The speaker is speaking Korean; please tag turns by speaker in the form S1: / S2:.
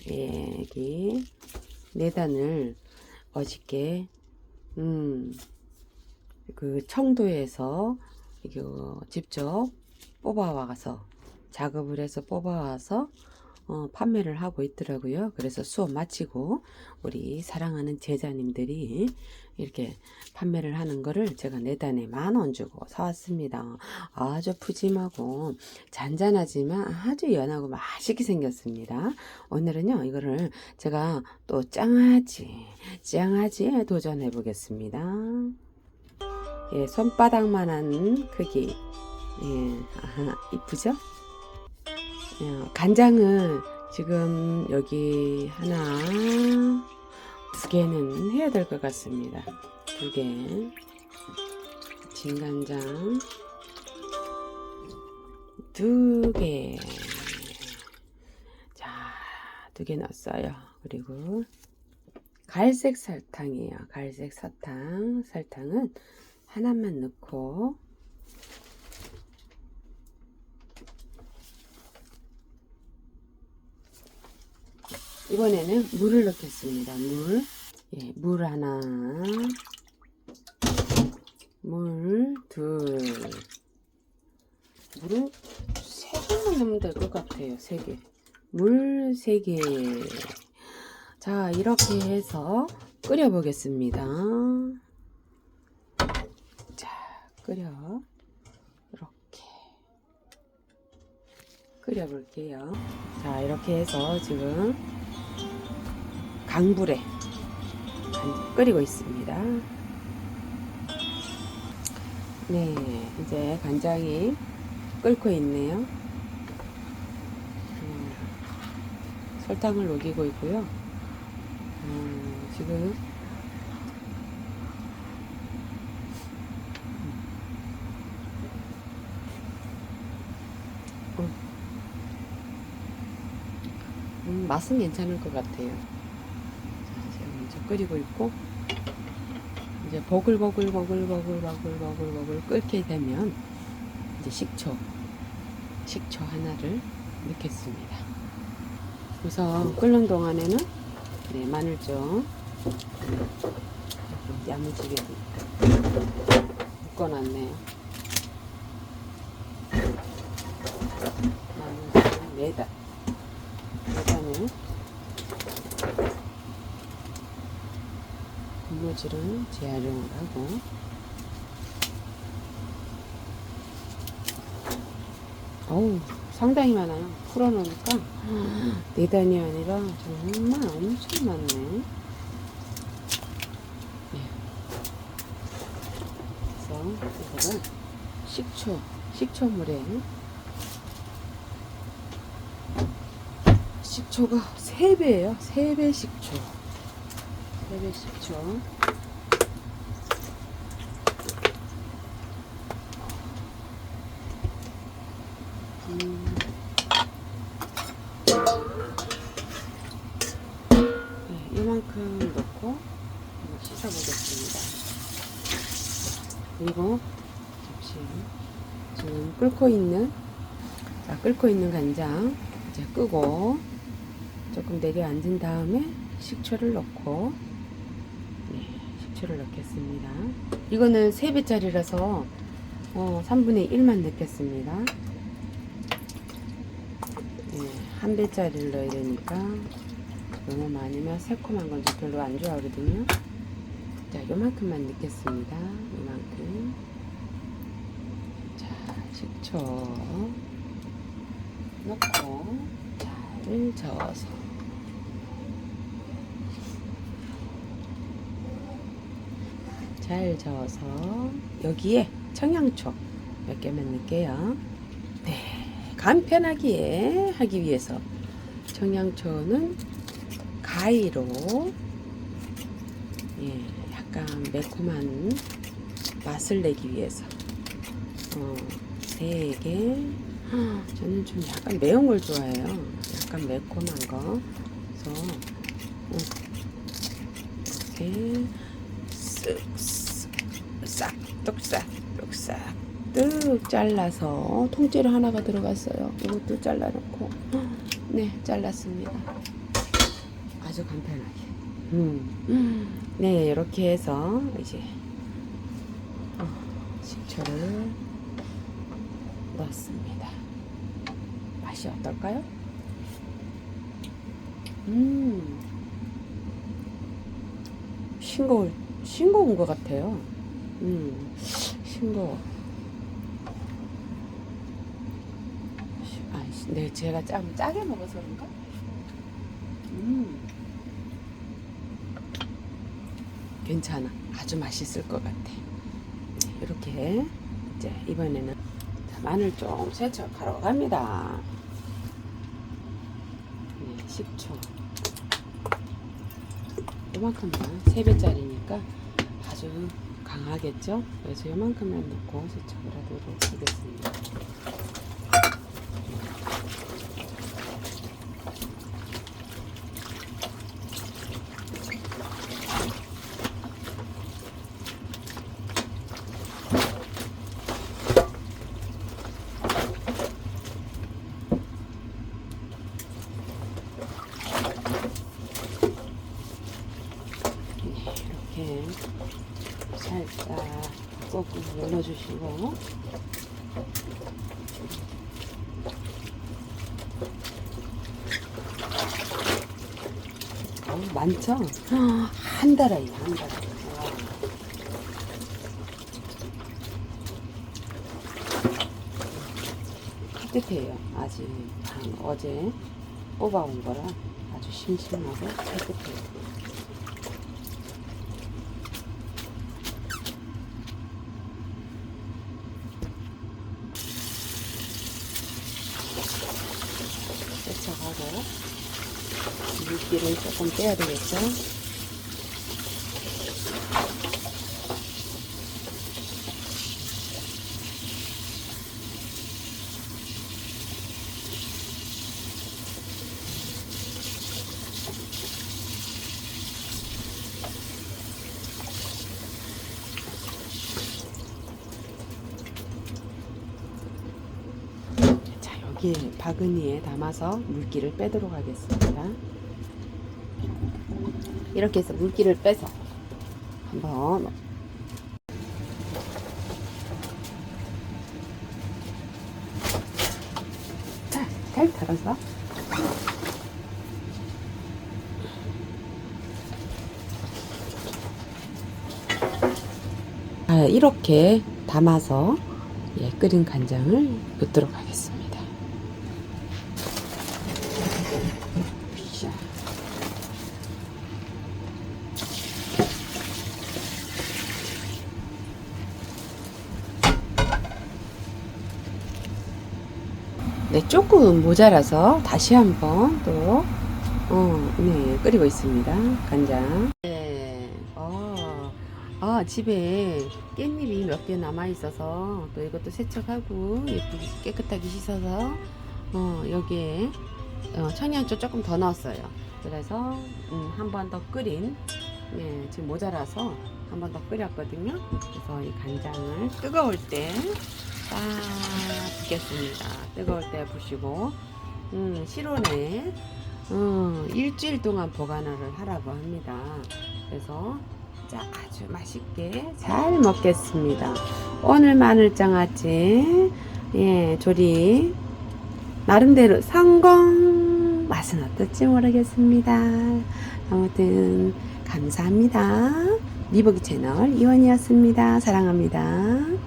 S1: 여기 4단을 어저께 그 청도에서 이거 직접 뽑아와서 작업을 해서 뽑아와서 판매를 하고 있더라고요. 그래서 수업 마치고 우리 사랑하는 제자님들이 이렇게 판매를 하는 거를 제가 4단에 10,000원 주고 사왔습니다. 아주 푸짐하고 잔잔하지만 아주 연하고 맛있게 생겼습니다. 오늘은요 이거를 제가 또 짱아지에 도전해 보겠습니다. 예, 손바닥만한 크기. 예, 아하, 이쁘죠? 간장을 지금 여기 하나, 2개는 해야 될 것 같습니다. 2개. 진간장 2개. 자, 2개 넣었어요. 그리고 갈색 설탕이에요. 갈색 설탕. 설탕은 하나만 넣고 이번에는 물을 넣겠습니다. 예, 물 하나, 물 둘. 물을 3개만 넣으면 될 것 같아요. 3개. 물 3개. 자, 이렇게 해서 끓여 보겠습니다. 자, 이렇게 끓여 볼게요. 자, 이렇게 해서 지금 강불에 끓이고 있습니다. 네, 이제 간장이 끓고 있네요. 설탕을 녹이고 있고요. 지금 맛은 괜찮을 것 같아요. 자, 지금 이제 끓이고 있고 이제 보글보글 끓게 되면 이제 식초 하나를 넣겠습니다. 우선 끓는 동안에는 네, 마늘 좀 야무지게 묶어놨네요. 마늘 좀 4단. 4단을 분무질은 재활용을 하고 어우 상당히 많아요. 풀어놓으니까 4단이 아니라 정말 엄청 많네. 예. 그래서 이거를 식초물에 식초가 3배예요. 3배 식초. 3배 식초. 네, 이만큼 넣고 한번 씻어보겠습니다. 그리고 잠시 지금 끓고 있는 간장 이제 끄고 조금 내려앉은 다음에 식초를 넣고 식초를 넣겠습니다. 이거는 3배짜리라서 3분의 1만 넣겠습니다. 1배짜리를 넣어야 되니까 너무 많으면 새콤한 건 별로 안 좋아하거든요. 자, 요만큼만 넣겠습니다. 요만큼. 자, 식초 넣고 잘 저어서 여기에 청양초 몇 개만 넣을게요. 네, 간편하게 하기 위해서 청양초는 가위로 약간 매콤한 맛을 내기 위해서 3개. 저는 좀 약간 매운 걸 좋아해요. 약간 매콤한 거. 그래서 이렇게 쓱 잘라서 통째로 하나가 들어갔어요. 이것도 잘라놓고 네, 잘랐습니다. 아주 간편하게. 네, 이렇게 해서 이제 식초를 넣었습니다. 맛이 어떨까요? 싱거운 것 같아요. 싱거워. 네, 제가 좀 짜게 먹어서 그런가? 괜찮아. 아주 맛있을 것 같아. 이렇게 이제 이번에는 마늘 좀 세척하러 갑니다. 네, 식초 요만큼만 3배짜리니까 아주 강하겠죠? 그래서 요만큼만 넣고 세척을 하도록 하겠습니다. 이렇게 살짝 꾹꾹 눌러주시고 많죠? 한 달에 한 달에. 깨끗해요. 아직 어제 뽑아온 거라 아주 싱싱하고 깨끗해요. 세척하고 물기를 조금 빼야 되겠죠? 여기에 바구니에 담아서 물기를 빼도록 하겠습니다. 이렇게 해서 물기를 빼서 한번 잘 털어서 이렇게 담아서 끓인 간장을 붓도록 하겠습니다. 네, 조금 모자라서 다시 한번 또 네, 끓이고 있습니다. 간장. 네, 집에 깻잎이 몇 개 남아 있어서 또 이것도 세척하고 예쁘게 깨끗하게 씻어서 여기에 청양초 조금 더 넣었어요. 그래서 한 번 더 끓인, 네, 지금 모자라서 한 번 더 끓였거든요. 그래서 이 간장을 뜨거울 때 딱 붓겠습니다. 뜨거울 때 부시고 실온에 일주일 동안 보관을 하라고 합니다. 그래서 아주 맛있게 잘 먹겠습니다. 오늘 마늘장아찌 조리 나름대로 성공. 맛은 어떨지 모르겠습니다. 아무튼 감사합니다. 미보기 채널 이원이었습니다. 사랑합니다.